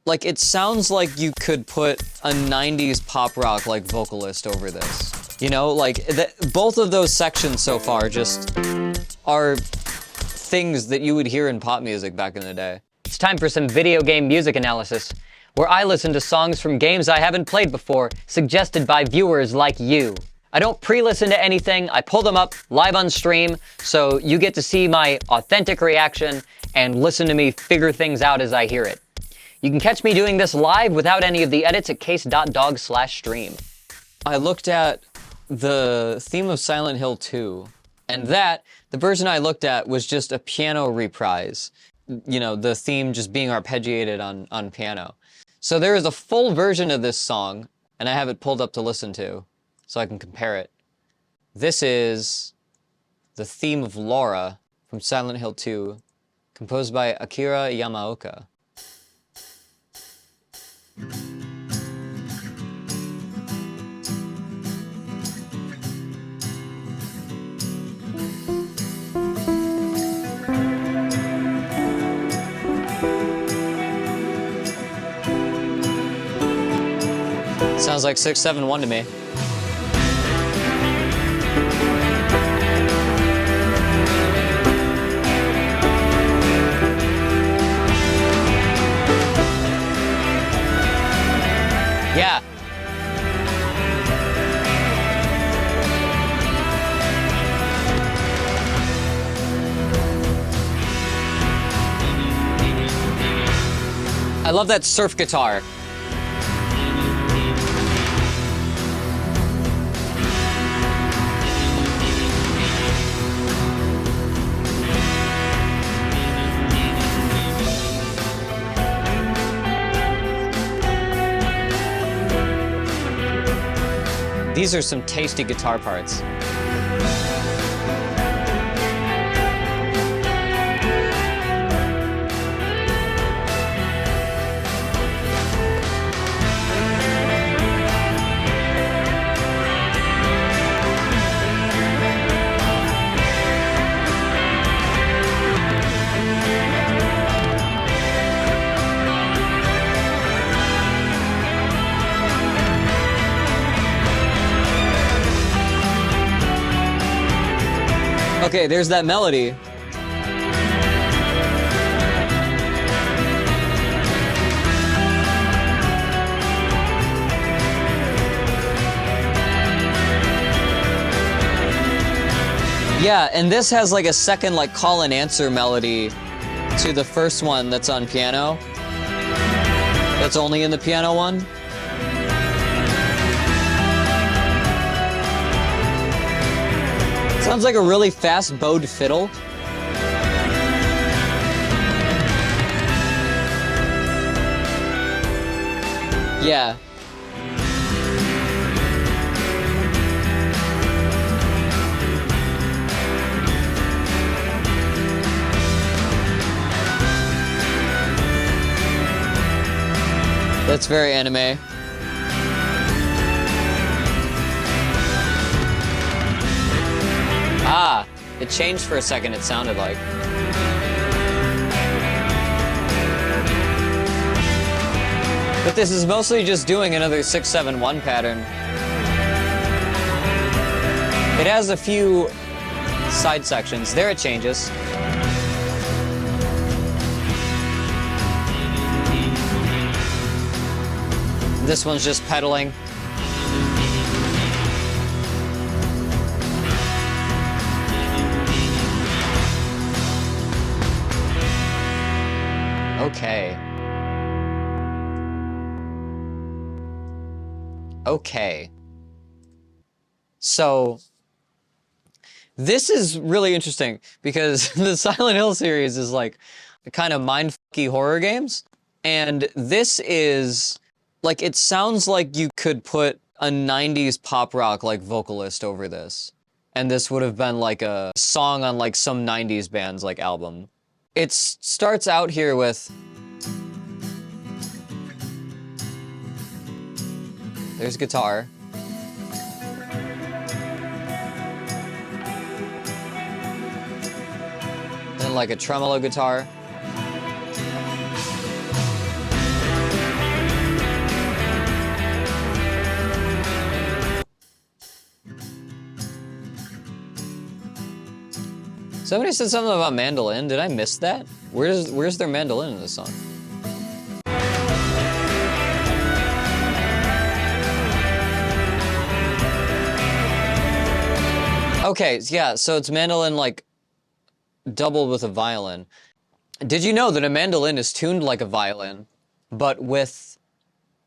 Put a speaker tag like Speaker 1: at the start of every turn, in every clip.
Speaker 1: Like, it sounds like you could put a 90s pop rock, like, vocalist over this. You know, like, both of those sections so far just are things that you would hear in pop music back in the day.
Speaker 2: It's time for some video game music analysis, where I listen to songs from games I haven't played before, suggested by viewers like you. I don't pre-listen to anything, I pull them up live on stream, so you get to see my authentic reaction and listen to me figure things out as I hear it. You can catch me doing this live without any of the edits at case.dog/stream.
Speaker 1: I looked at the theme of Silent Hill 2, and the version I looked at was just a piano reprise. You know, the theme just being arpeggiated on piano. So there is a full version of this song, and I have it pulled up to listen to, so I can compare it. This is the theme of Laura from Silent Hill 2, composed by Akira Yamaoka. Sounds like 671 to me. Yeah. I love that surf guitar. These are some tasty guitar parts. Okay, there's that melody. Yeah, and this has like a second like call and answer melody to the first one that's on piano. That's only in the piano one. Sounds like a really fast bowed fiddle. Yeah. That's very anime. Ah, it changed for a second, it sounded like. But this is mostly just doing another 6-7-1 pattern. It has a few side sections. There it changes. This one's just pedaling. Okay. Okay. So, this is really interesting because the Silent Hill series is like a kind of mindfucky horror games. And this is, like, it sounds like you could put a 90s pop rock, like, vocalist over this. And this would have been like a song on like some 90s band's like album. It starts out here with... There's guitar. Then like a tremolo guitar. Somebody said something about mandolin. Did I miss that? Where's their mandolin in this song? Okay, yeah, so it's mandolin like doubled with a violin. Did you know that a mandolin is tuned like a violin, but with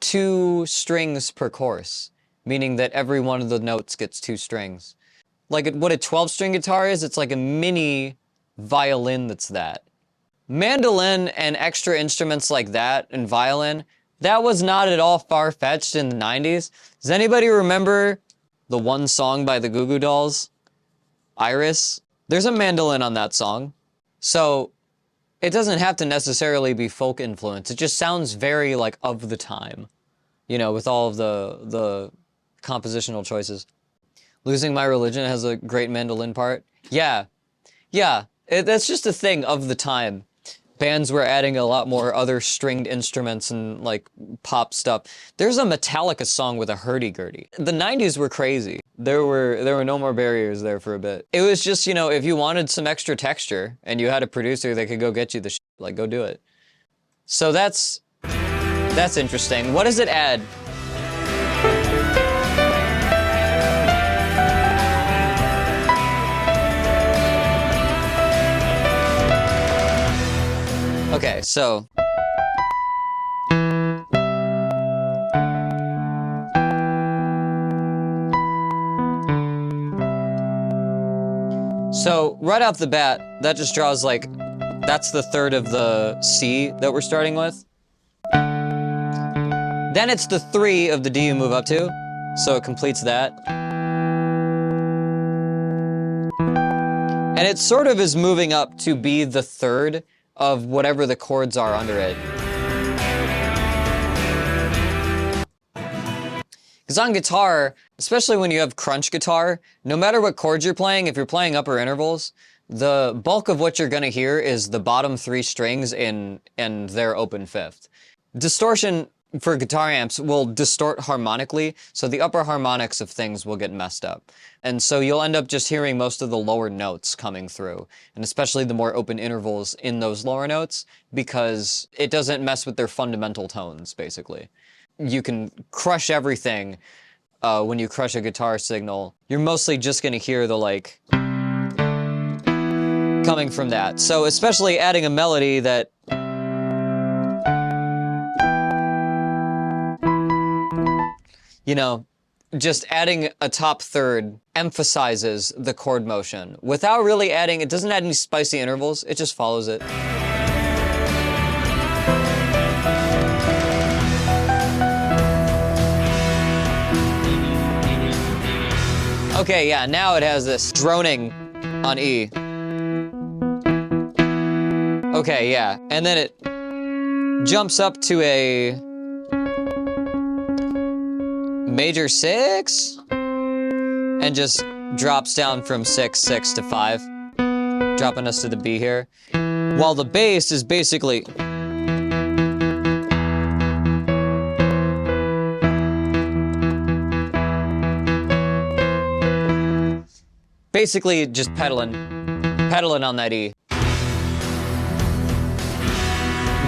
Speaker 1: 2 strings per course, meaning that every one of the notes gets 2 strings. Like what a 12-string guitar is, it's like a mini violin that's that. Mandolin and extra instruments like that and violin, that was not at all far-fetched in the 90s. Does anybody remember the one song by the Goo Goo Dolls, Iris? There's a mandolin on that song. So it doesn't have to necessarily be folk influence. It just sounds very like of the time, you know, with all of the compositional choices. Losing My Religion has a great mandolin part. Yeah, that's just a thing of the time. Bands were adding a lot more other stringed instruments and like pop stuff. There's a Metallica song with a hurdy-gurdy. The 90s were crazy. There were no more barriers there for a bit. It was just, you know, if you wanted some extra texture and you had a producer that could go get you the shit, like go do it. So that's interesting. What does it add? Okay, so right off the bat, that just draws like, that's the third of the C that we're starting with. Then it's the 3 of the D you move up to, so it completes that. And it sort of is moving up to be the third of whatever the chords are under it. Because on guitar, especially when you have crunch guitar, no matter what chords you're playing, if you're playing upper intervals, the bulk of what you're gonna hear is the bottom 3 strings in their open fifth. Distortion for guitar amps will distort harmonically, so the upper harmonics of things will get messed up. And so you'll end up just hearing most of the lower notes coming through, and especially the more open intervals in those lower notes, because it doesn't mess with their fundamental tones, basically. You can crush everything when you crush a guitar signal. You're mostly just gonna hear the like coming from that. So especially adding a melody that you know, just adding a top third emphasizes the chord motion without really adding, it doesn't add any spicy intervals, it just follows it. Okay, yeah, now it has this droning on E. Okay, yeah, and then it jumps up to a major 6 and just drops down from 6 to 5, dropping us to the B here, while the bass is basically just pedaling on that E.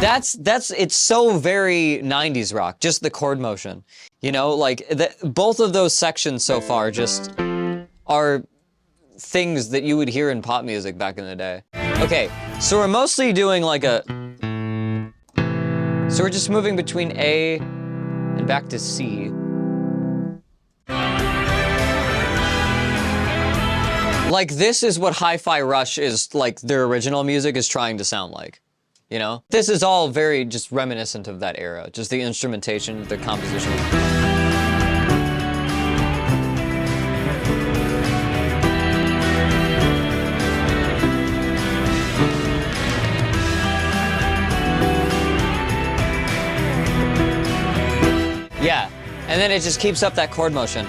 Speaker 1: It's so very 90s rock, just the chord motion. You know, like, both of those sections so far just are things that you would hear in pop music back in the day. Okay, so we're mostly doing like so we're just moving between A and back to C. Like, this is what Hi-Fi Rush is, like, their original music is trying to sound like. You know? This is all very just reminiscent of that era. Just the instrumentation, the composition. Yeah, and then it just keeps up that chord motion.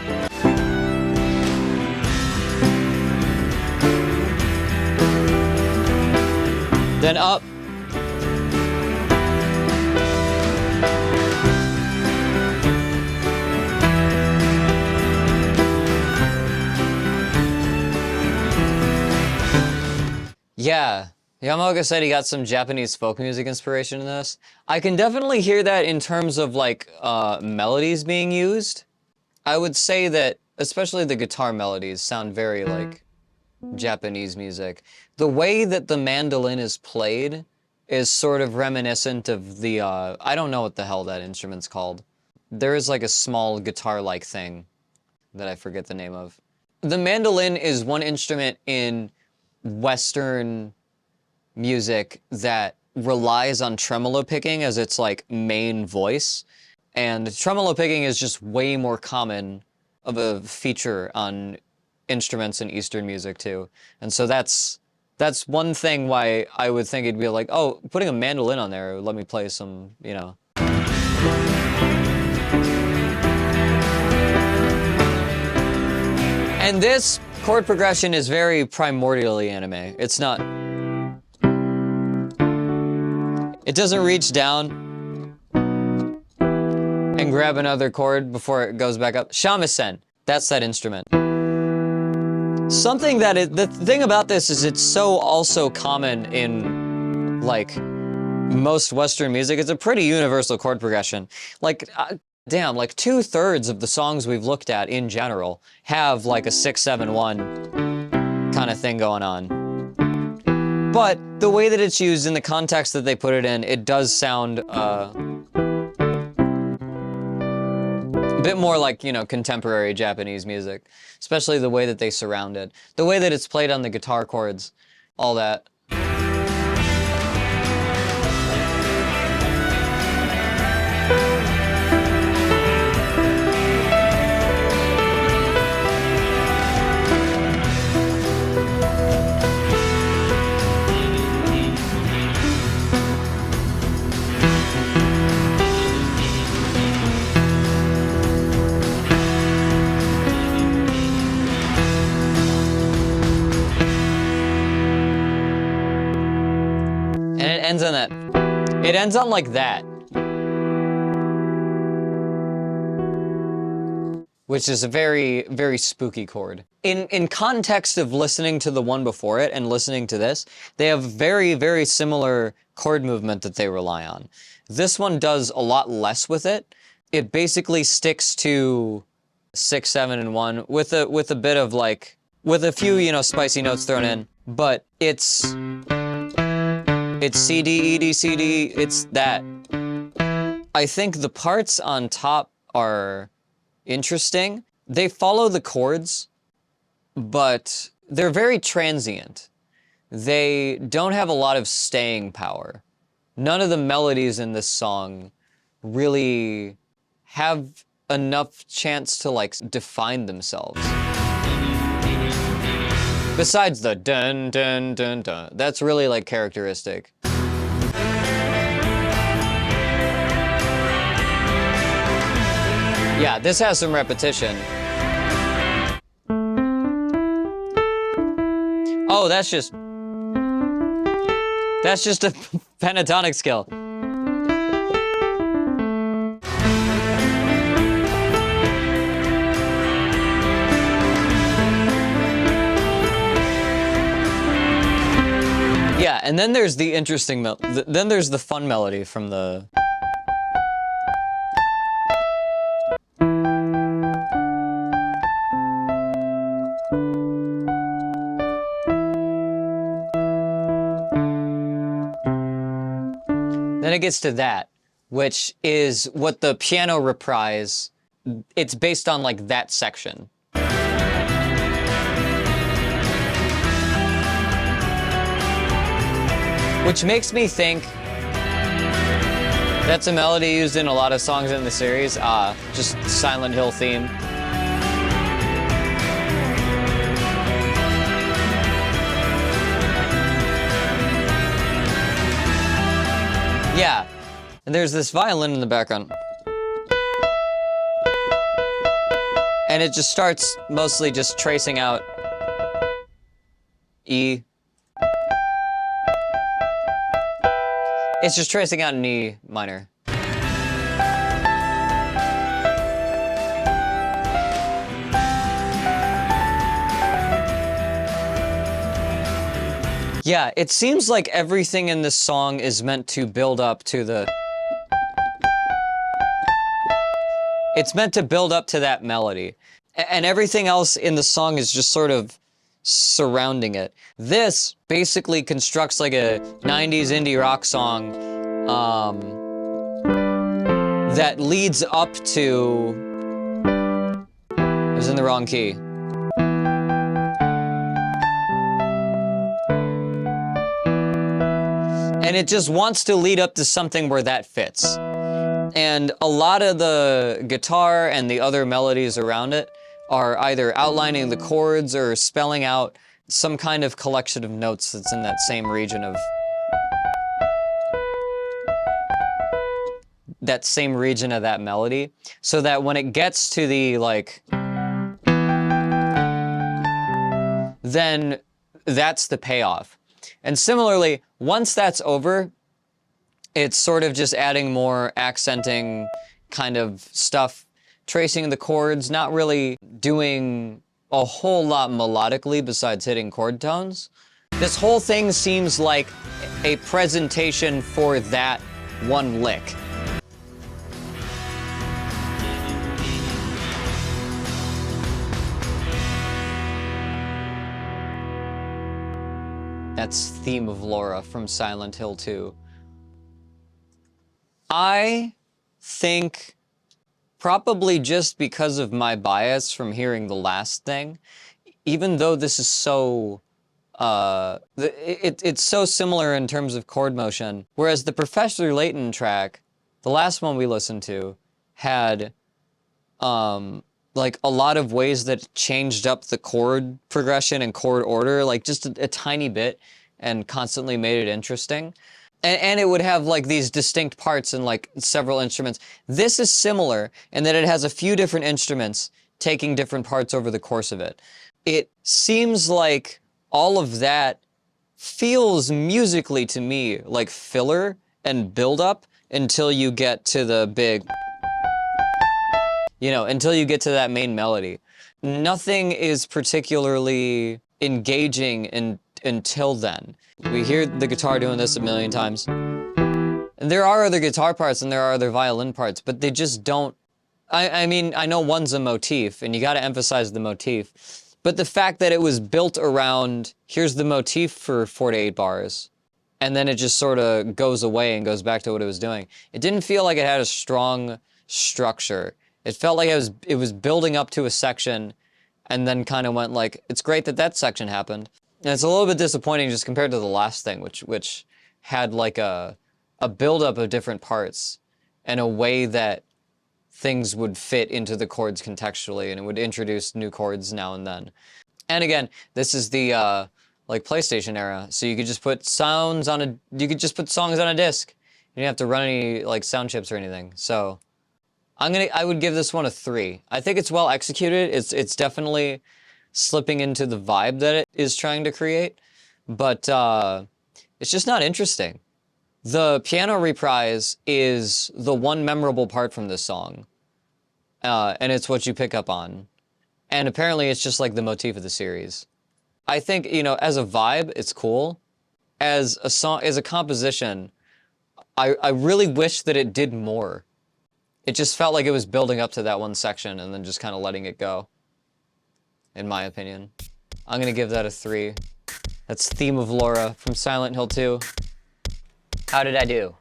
Speaker 1: Then up. Yeah. Yamaoka said he got some Japanese folk music inspiration in this. I can definitely hear that in terms of like melodies being used. I would say that especially the guitar melodies sound very like Japanese music. The way that the mandolin is played is sort of reminiscent of the I don't know what the hell that instrument's called. There is like a small guitar-like thing that I forget the name of. The mandolin is one instrument in Western music that relies on tremolo picking as its like main voice, and tremolo picking is just way more common of a feature on instruments in Eastern music too. And so that's one thing why I would think it'd be like, oh, putting a mandolin on there, let me play some, you know. And this chord progression is very primordially anime. It's not. It doesn't reach down and grab another chord before it goes back up. Shamisen, that's that instrument. Something that the thing about this is it's so also common in like most Western music. It's a pretty universal chord progression. Like, damn, like 2/3 of the songs we've looked at in general have like a 6-7-1 kind of thing going on. But the way that it's used in the context that they put it in, it does sound a bit more like, you know, contemporary Japanese music, especially the way that they surround it, the way that it's played on the guitar chords, all that. Ends on that. It ends on like that. Which is a very, very spooky chord. In context of listening to the one before it and listening to this, they have very, very similar chord movement that they rely on. This one does a lot less with it. It basically sticks to 6, 7, and 1 with a bit of like, with a few, you know, spicy notes thrown in, but it's C, D, E, D, C, D, it's that. I think the parts on top are interesting. They follow the chords, but they're very transient. They don't have a lot of staying power. None of the melodies in this song really have enough chance to like define themselves. Besides the dun dun dun dun, that's really like characteristic. Yeah, this has some repetition. Oh, that's just a pentatonic scale. Yeah, and then there's the interesting then there's the fun melody from the. Then it gets to that, which is what the piano reprise, it's based on like that section. Which makes me think that's a melody used in a lot of songs in the series, just Silent Hill theme. Yeah, and there's this violin in the background. And it just starts mostly just tracing out E. It's just tracing out an E minor. Yeah, it seems like everything in this song is meant to build up to the... It's meant to build up to that melody. And everything else in the song is just sort of surrounding it. This basically constructs like a 90s indie rock song that leads up to... I was in the wrong key. And it just wants to lead up to something where that fits. And a lot of the guitar and the other melodies around it are either outlining the chords or spelling out some kind of collection of notes that's in that same region of... that melody, so that when it gets to the, like... then that's the payoff. And similarly, once that's over, it's sort of just adding more accenting kind of stuff, tracing the chords, not really doing a whole lot melodically besides hitting chord tones. This whole thing seems like a presentation for that one lick. That's Theme of Laura from Silent Hill 2. I think probably just because of my bias from hearing the last thing, even though this is so, it's so similar in terms of chord motion, whereas the Professor Layton track, the last one we listened to, had like a lot of ways that changed up the chord progression and chord order, like just a tiny bit, and constantly made it interesting. And it would have like these distinct parts and like several instruments. This is similar in that it has a few different instruments taking different parts over the course of it. It seems like all of that feels musically to me like filler and build-up until you get to the big, you know, until you get to that main melody. Nothing is particularly engaging until then. We hear the guitar doing this a million times. And there are other guitar parts and there are other violin parts, but they just don't... I mean, I know one's a motif, and you gotta emphasize the motif, but the fact that it was built around, here's the motif for 4 to 8 bars, and then it just sort of goes away and goes back to what it was doing. It didn't feel like it had a strong structure. It felt like it was building up to a section, and then kind of went like, it's great that that section happened. And it's a little bit disappointing just compared to the last thing, which had like a buildup of different parts and a way that things would fit into the chords contextually, and it would introduce new chords now and then. And again, this is the like PlayStation era, so you could just put songs on a disc. You didn't have to run any like sound chips or anything. So I would give this one a 3. I think it's well executed. It's definitely slipping into the vibe that it is trying to create, but it's just not interesting. The piano reprise is the one memorable part from this song, and it's what you pick up on. And apparently it's just like the motif of the series. I think, you know, as a vibe, it's cool. As a song, as a composition, I really wish that it did more. It just felt like it was building up to that one section and then just kind of letting it go, in my opinion. I'm gonna give that a 3. That's Theme of Laura from Silent Hill 2.
Speaker 2: How did I do?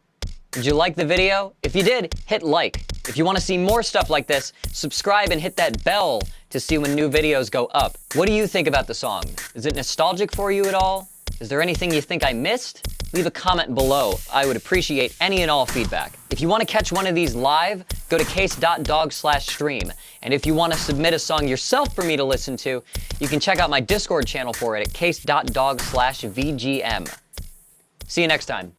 Speaker 2: Did you like the video? If you did, hit like. If you want to see more stuff like this, subscribe and hit that bell to see when new videos go up. What do you think about the song? Is it nostalgic for you at all? Is there anything you think I missed? Leave a comment below. I would appreciate any and all feedback. If you want to catch one of these live, go to case.dog/stream. And if you want to submit a song yourself for me to listen to, you can check out my Discord channel for it at case.dog/VGM. See you next time.